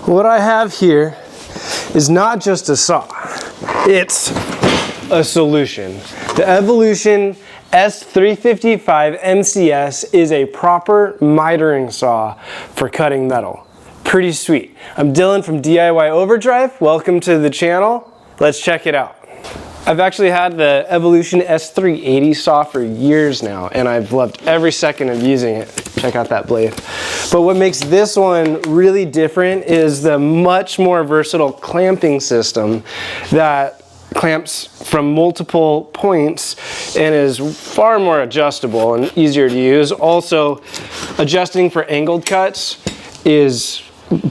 What I have here is not just a saw, it's a solution. The Evolution S355 MCS is a proper mitering saw for cutting metal. Pretty sweet. I'm Dylan from DIY Overdrive. Welcome to the channel. Let's check it out. I've actually had the Evolution S380 saw for years now, and I've loved every second of using it. Check out that blade. But what makes this one really different is the much more versatile clamping system that clamps from multiple points and is far more adjustable and easier to use. Also, adjusting for angled cuts is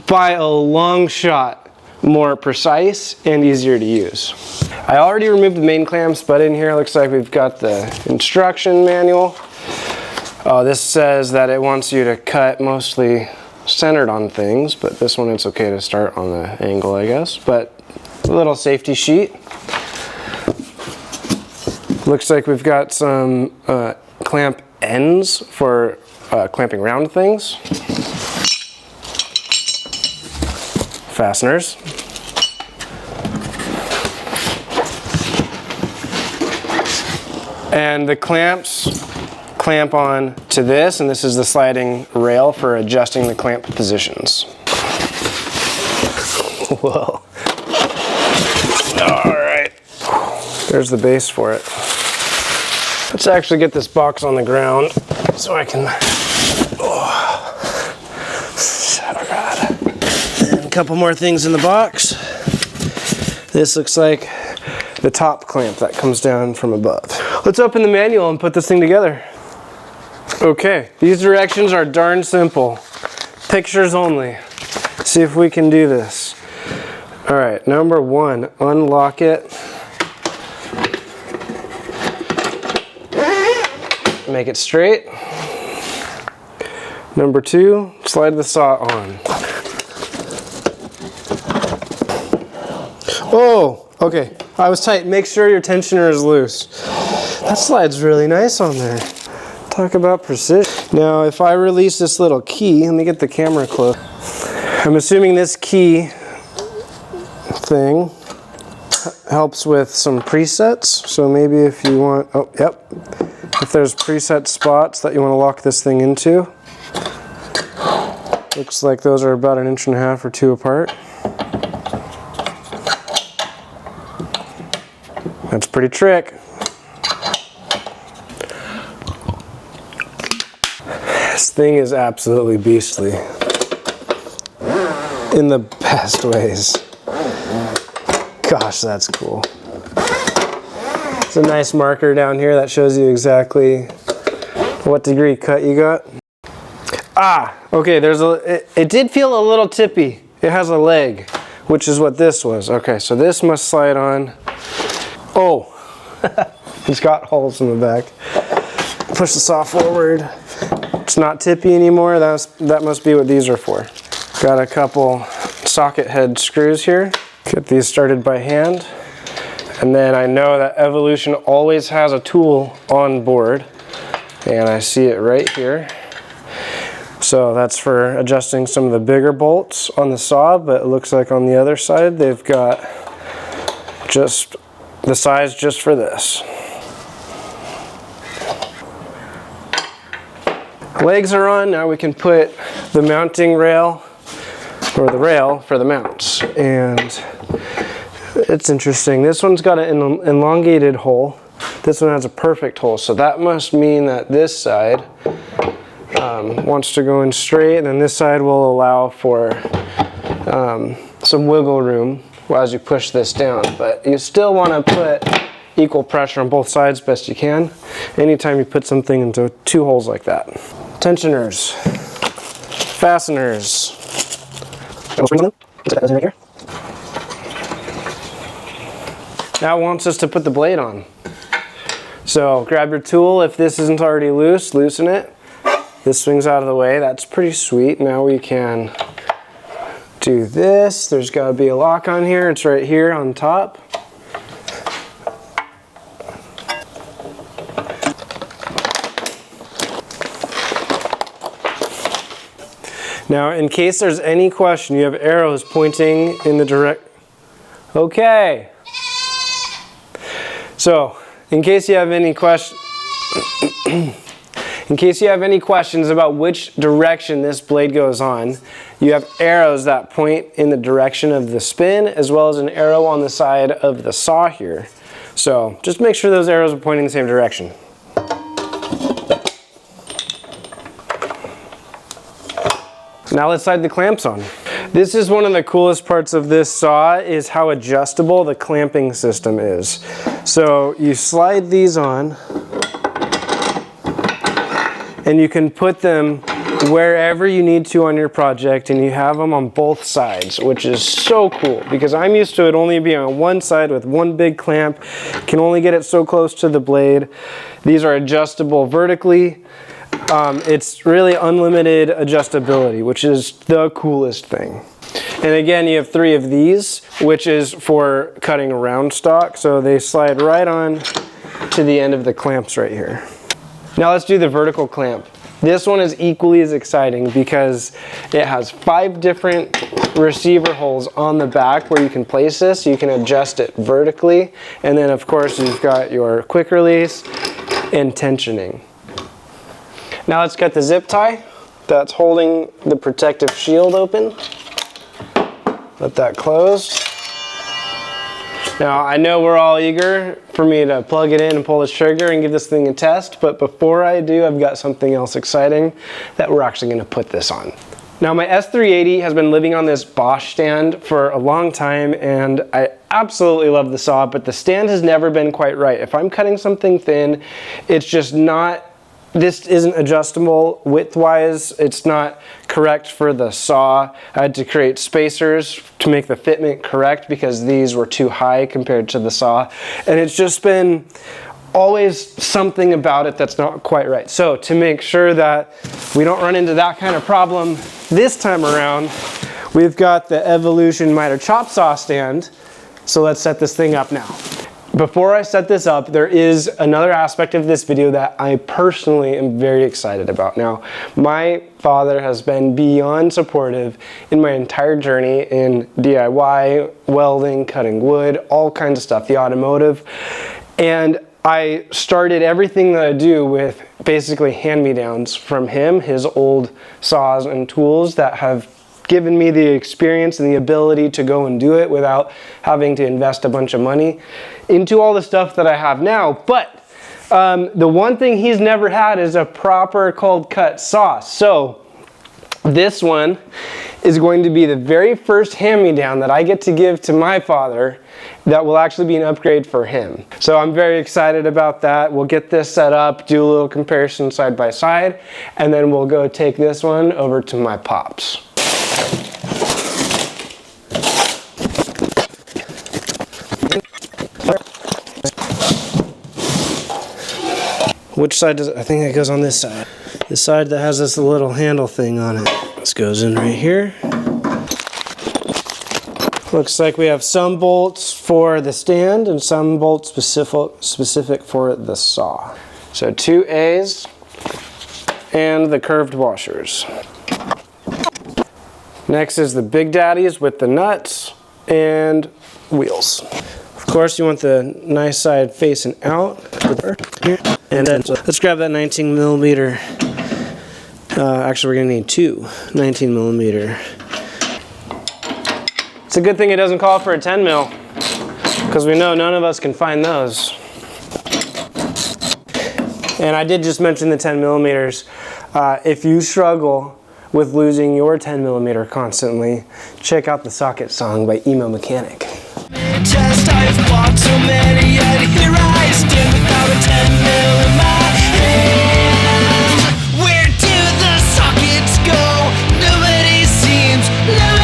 by a long shot more precise and easier to use. I already removed the main clamps, but in here it looks like we've got the instruction manual. This says that it wants you to cut mostly centered on things, but this one it's okay to start on the angle, I guess. But a little safety sheet. Looks like we've got some clamp ends for clamping round things. Fasteners. And the clamps clamp on to this, and this is the sliding rail for adjusting the clamp positions. Whoa. All right. There's the base for it. Let's actually get this box on the ground so I can... And a couple more things in the box. This looks like the top clamp that comes down from above. Let's open the manual and put this thing together. Okay, these directions are darn simple. Pictures only. See if we can do this. All right, number one, unlock it. Make it straight. Number two, slide the saw on. Oh, okay, I was tight. Make sure your tensioner is loose. That slides really nice on there. Talk about precision. Now, if I release this little key, let me get the camera close. I'm assuming this key thing helps with some presets. So maybe if you want, oh, yep. If there's preset spots that you want to lock this thing into. Looks like those are about 1.5 inches or 2 apart. That's a pretty trick. This thing is absolutely beastly. In the best ways. Gosh, that's cool. It's a nice marker down here that shows you exactly what degree cut you got. Ah, okay, it did feel a little tippy. It has a leg, which is what this was. Okay, so this must slide on. Oh, it's got holes in the back. Push the saw forward. It's not tippy anymore. That must be what these are for. Got a couple socket head screws here. Get these started by hand. And then I know that Evolution always has a tool on board. And I see it right here. So that's for adjusting some of the bigger bolts on the saw, but it looks like on the other side they've got just the size just for this. Legs are on, now we can put the mounting rail, or the rail for the mounts. And it's interesting, this one's got an elongated hole. This one has a perfect hole, so that must mean that this side wants to go in straight, and then this side will allow for some wiggle room as you push this down. But you still want to put equal pressure on both sides best you can anytime you put something into 2 holes like that. Tensioners, fasteners. Now it wants us to put the blade on. So grab your tool. If this isn't already loose, loosen it. This swings out of the way. That's pretty sweet. Now we can do this. There's got to be a lock on here. It's right here on top. Now, in case there's any question, you have arrows pointing in the direct. Okay. So, in case you have any questions about which direction this blade goes on, you have arrows that point in the direction of the spin, as well as an arrow on the side of the saw here. So, just make sure those arrows are pointing in the same direction. Now let's slide the clamps on. This is one of the coolest parts of this saw, is how adjustable the clamping system is. So you slide these on and you can put them wherever you need to on your project, and you have them on both sides, which is so cool because I'm used to it only being on one side with one big clamp. Can only get it so close to the blade. These are adjustable vertically. It's really unlimited adjustability, which is the coolest thing. And again, you have 3 of these, which is for cutting round stock. So they slide right on to the end of the clamps right here. Now let's do the vertical clamp. This one is equally as exciting because it has 5 different receiver holes on the back where you can place this. So you can adjust it vertically. And then of course you've got your quick release and tensioning. Now let's cut the zip tie that's holding the protective shield open. Let that close. Now I know we're all eager for me to plug it in and pull this trigger and give this thing a test, but before I do, I've got something else exciting that we're actually going to put this on. Now my S380 has been living on this Bosch stand for a long time, and I absolutely love the saw, but the stand has never been quite right. If I'm cutting something thin, it's just not, this isn't adjustable width-wise. It's not correct for the saw. I had to create spacers to make the fitment correct because these were too high compared to the saw. And it's just been always something about it that's not quite right. So to make sure that we don't run into that kind of problem this time around, we've got the Evolution Mitre Saw Stand. So let's set this thing up now. Before I set this up, there is another aspect of this video that I personally am very excited about. Now, my father has been beyond supportive in my entire journey in DIY, welding, cutting wood, all kinds of stuff, the automotive. And I started everything that I do with basically hand-me-downs from him, his old saws and tools that have given me the experience and the ability to go and do it without having to invest a bunch of money into all the stuff that I have now. But the one thing he's never had is a proper cold cut saw. So this one is going to be the very first hand-me-down that I get to give to my father that will actually be an upgrade for him. So I'm very excited about that. We'll get this set up, do a little comparison side by side, and then we'll go take this one over to my pops. Which side does it? I think it goes on this side. The side that has this little handle thing on it. This goes in right here. Looks like we have some bolts for the stand and some bolts specific for the saw. So 2 A's and the curved washers. Next is the Big Daddies with the nuts and wheels. Of course, you want the nice side facing out. And then let's grab that 19 millimeter. Actually, we're gonna need 2 19 millimeter. It's a good thing it doesn't call for a 10 mil, because we know none of us can find those. And I did just mention the 10 millimeters. If you struggle with losing your 10 millimeter constantly, check out the Socket Song by Emo Mechanic. Just I've walked so many, and here I stand without a 10 mil in my hand. Where do the sockets go? Nobody seems to know.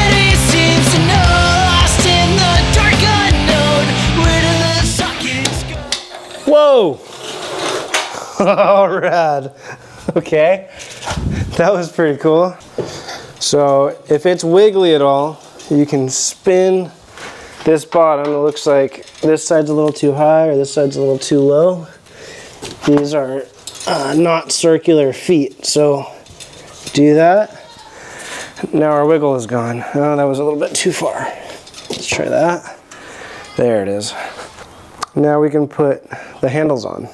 Lost in the dark unknown. Where do the sockets go? Whoa! All rad. Okay, that was pretty cool. So if it's wiggly at all, you can spin this bottom. It looks like this side's a little too high or this side's a little too low. These are not circular feet, so do that. Now our wiggle is gone. Oh, that was a little bit too far. Let's try that. There it is. Now we can put the handles on.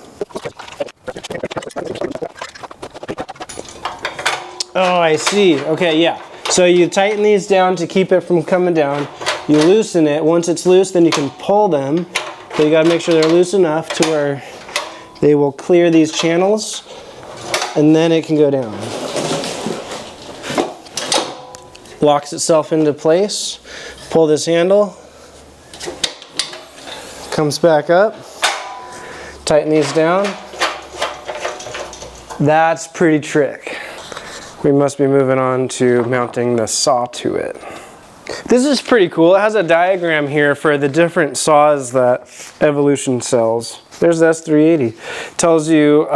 Oh, I see. Okay, yeah. So you tighten these down to keep it from coming down. You loosen it. Once it's loose, then you can pull them. But you gotta make sure they're loose enough to where they will clear these channels, and then it can go down. Locks itself into place. Pull this handle. Comes back up. Tighten these down. That's pretty trick. We must be moving on to mounting the saw to it. This is pretty cool. It has a diagram here for the different saws that Evolution sells. There's the S380. It tells you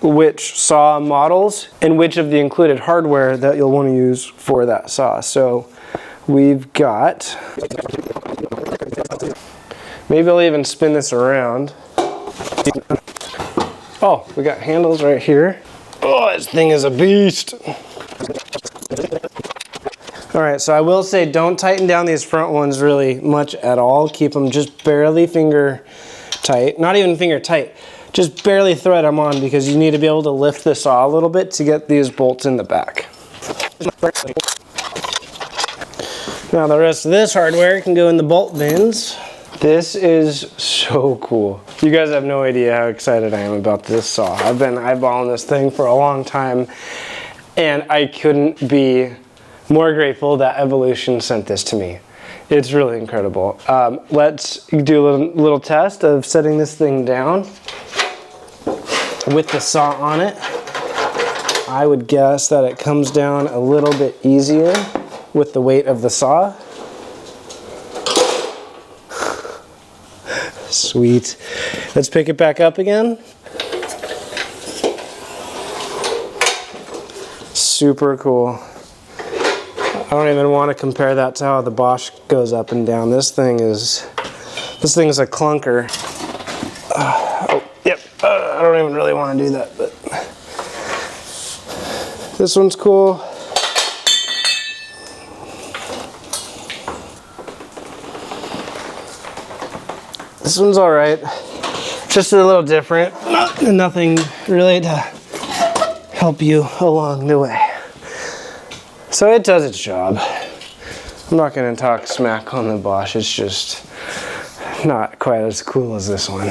which saw models and which of the included hardware that you'll want to use for that saw. So we've got, maybe I'll even spin this around. Oh, we got handles right here. Oh, this thing is a beast. All right, so I will say don't tighten down these front ones really much at all. Keep them just barely finger tight. Not even finger tight. Just barely thread them on because you need to be able to lift the saw a little bit to get these bolts in the back. Now the rest of this hardware can go in the bolt bins. This is so cool. You guys have no idea how excited I am about this saw. I've been eyeballing this thing for a long time, and I couldn't be more grateful that Evolution sent this to me. It's really incredible. Let's do a little test of setting this thing down with the saw on it. I would guess that it comes down a little bit easier with the weight of the saw. Sweet. Let's pick it back up again. Super cool. I don't even want to compare that to how the Bosch goes up and down. This thing is a clunker. Oh, yep. I don't even really want to do that, but this one's cool. This one's all right. Just a little different. Nothing really to help you along the way. So it does its job. I'm not going to talk smack on the Bosch. It's just not quite as cool as this one.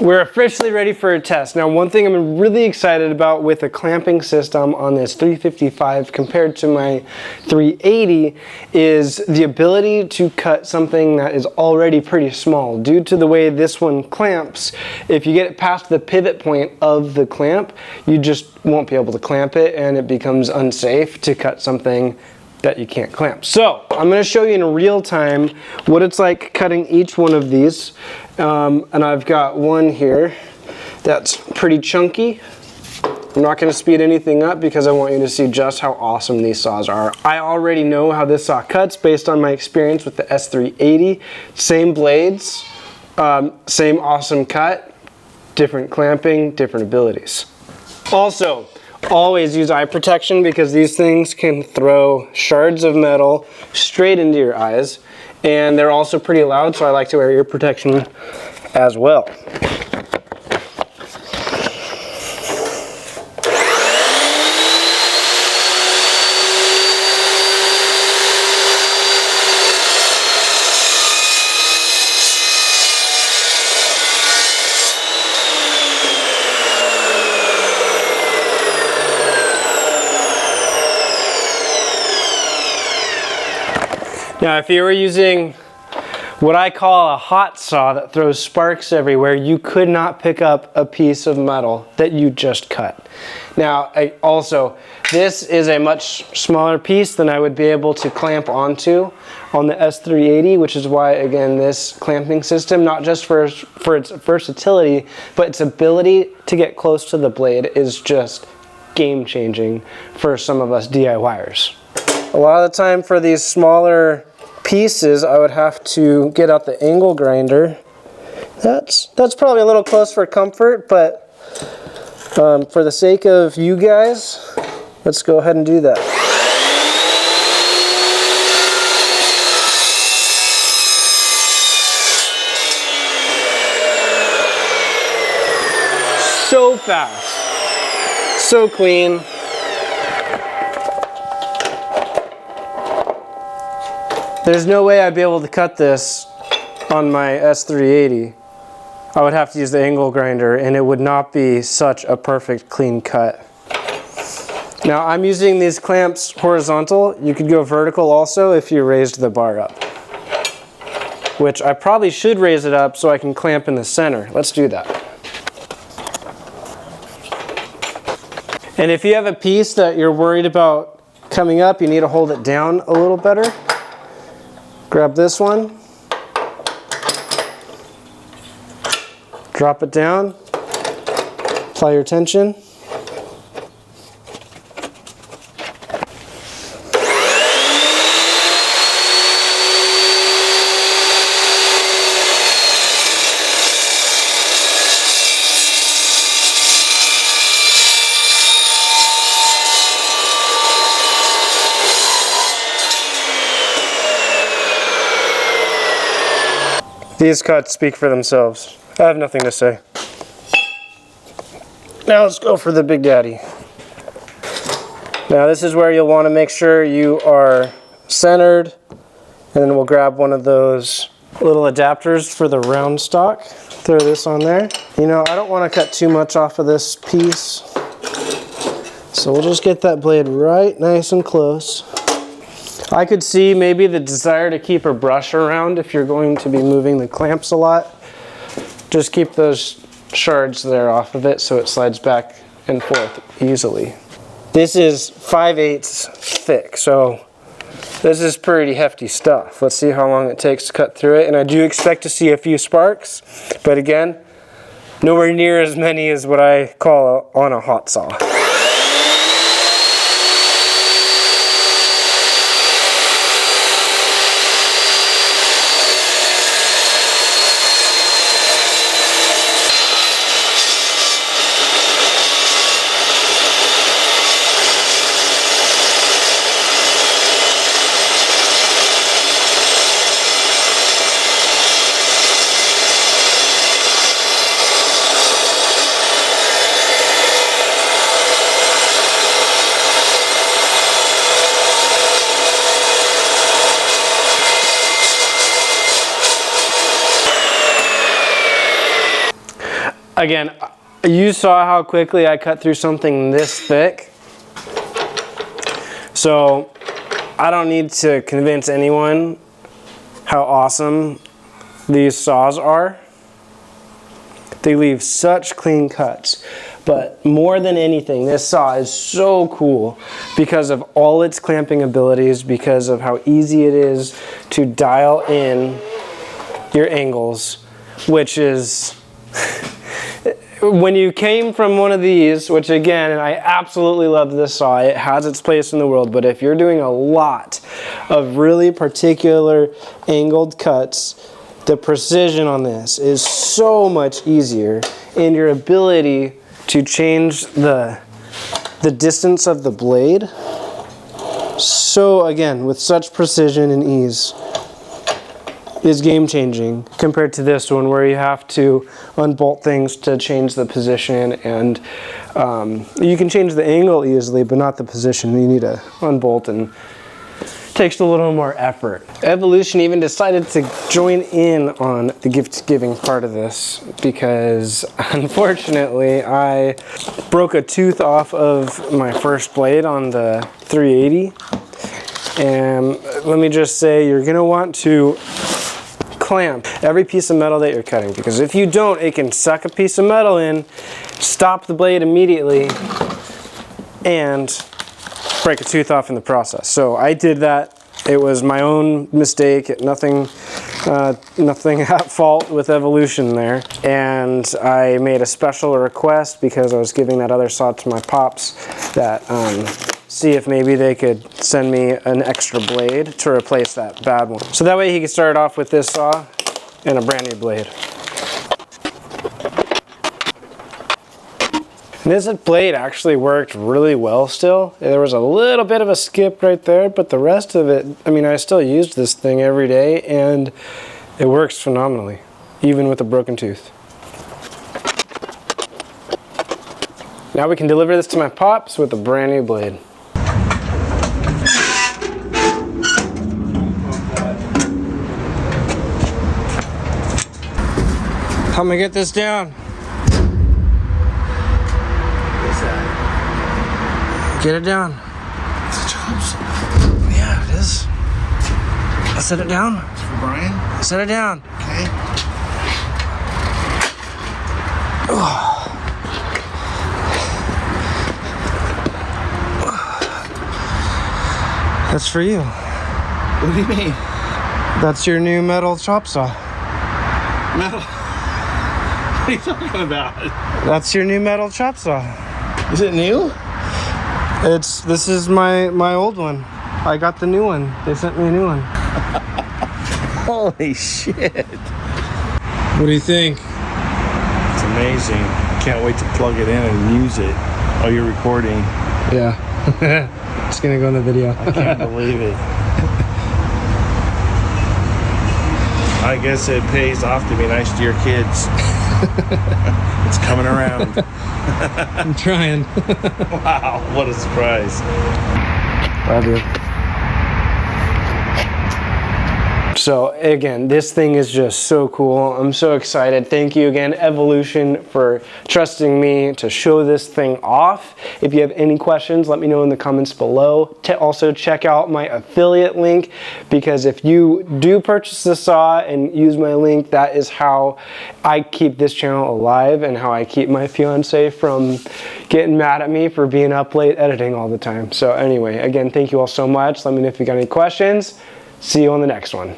We're officially ready for a test. Now, one thing I'm really excited about with the clamping system on this 355 compared to my 380 is the ability to cut something that is already pretty small. Due to the way this one clamps, if you get it past the pivot point of the clamp, you just won't be able to clamp it, and it becomes unsafe to cut something that you can't clamp. So I'm going to show you in real time what it's like cutting each one of these. And I've got one here that's pretty chunky. I'm not going to speed anything up because I want you to see just how awesome these saws are. I already know how this saw cuts based on my experience with the S380. Same blades, same awesome cut, different clamping, different abilities. Also, always use eye protection because these things can throw shards of metal straight into your eyes, and they're also pretty loud, so I like to wear ear protection as well. Now, if you were using what I call a hot saw that throws sparks everywhere, you could not pick up a piece of metal that you just cut. Now, this is a much smaller piece than I would be able to clamp onto on the S380, which is why, again, this clamping system, not just for its versatility, but its ability to get close to the blade is just game-changing for some of us DIYers. A lot of the time for these smaller pieces, I would have to get out the angle grinder That's probably a little close for comfort, but for the sake of you guys, let's go ahead and do that. So fast, so clean. There's no way I'd be able to cut this on my S380. I would have to use the angle grinder and it would not be such a perfect clean cut. Now I'm using these clamps horizontal. You could go vertical also if you raised the bar up, which I probably should raise it up so I can clamp in the center. Let's do that. And if you have a piece that you're worried about coming up, you need to hold it down a little better. Grab this one, drop it down, apply your tension. These cuts speak for themselves. I have nothing to say. Now let's go for the Big Daddy. Now this is where you'll want to make sure you are centered, and then we'll grab one of those little adapters for the round stock. Throw this on there. You know, I don't want to cut too much off of this piece, so we'll just get that blade right nice and close. I could see maybe the desire to keep a brush around if you're going to be moving the clamps a lot. Just keep those shards there off of it so it slides back and forth easily. This is 5/8 thick, so this is pretty hefty stuff. Let's see how long it takes to cut through it, and I do expect to see a few sparks, but again, nowhere near as many as what I call on a hot saw. Again, you saw how quickly I cut through something this thick. So I don't need to convince anyone how awesome these saws are. They leave such clean cuts. But more than anything, this saw is so cool because of all its clamping abilities, because of how easy it is to dial in your angles, which is... When you came from one of these, which again, and I absolutely love this saw, it has its place in the world, but if you're doing a lot of really particular angled cuts, the precision on this is so much easier, and your ability to change the distance of the blade, so again, with such precision and ease, is game-changing compared to this one where you have to unbolt things to change the position, and you can change the angle easily but not the position. You need to unbolt, and it takes a little more effort. Evolution even decided to join in on the gift-giving part of this because unfortunately I broke a tooth off of my first blade on the 380, and let me just say you're gonna want to clamp every piece of metal that you're cutting, because if you don't, it can suck a piece of metal in, stop the blade immediately, and break a tooth off in the process. So I did that. It was my own mistake. Nothing at fault with Evolution there. And I made a special request because I was giving that other saw to my pops that see if maybe they could send me an extra blade to replace that bad one. So that way he could start off with this saw and a brand new blade. This blade actually worked really well still. There was a little bit of a skip right there, but the rest of it, I mean, I still used this thing every day and it works phenomenally, even with a broken tooth. Now we can deliver this to my pops with a brand new blade. Help me get this down. What's that? Get it down. It's a chop saw. Yeah, it is. Set it down. It's for Brian? Set it down. Okay. That's for you. What do you mean? That's your new metal chop saw. Metal? What are you talking about? That's your new metal chop saw. Is it new? This is my old one. I got the new one. They sent me a new one. Holy shit. What do you think? It's amazing. Can't wait to plug it in and use it. Oh, you're recording. Yeah. It's gonna go in the video. I can't believe it. I guess it pays off to be nice to your kids. It's coming around. I'm trying. Wow, what a surprise. Love you. So again, this thing is just so cool. I'm so excited. Thank you again, Evolution, for trusting me to show this thing off. If you have any questions, let me know in the comments below. Also check out my affiliate link, because if you do purchase the saw and use my link, that is how I keep this channel alive and how I keep my fiance from getting mad at me for being up late editing all the time. So anyway, again, thank you all so much. Let me know if you got any questions. See you on the next one.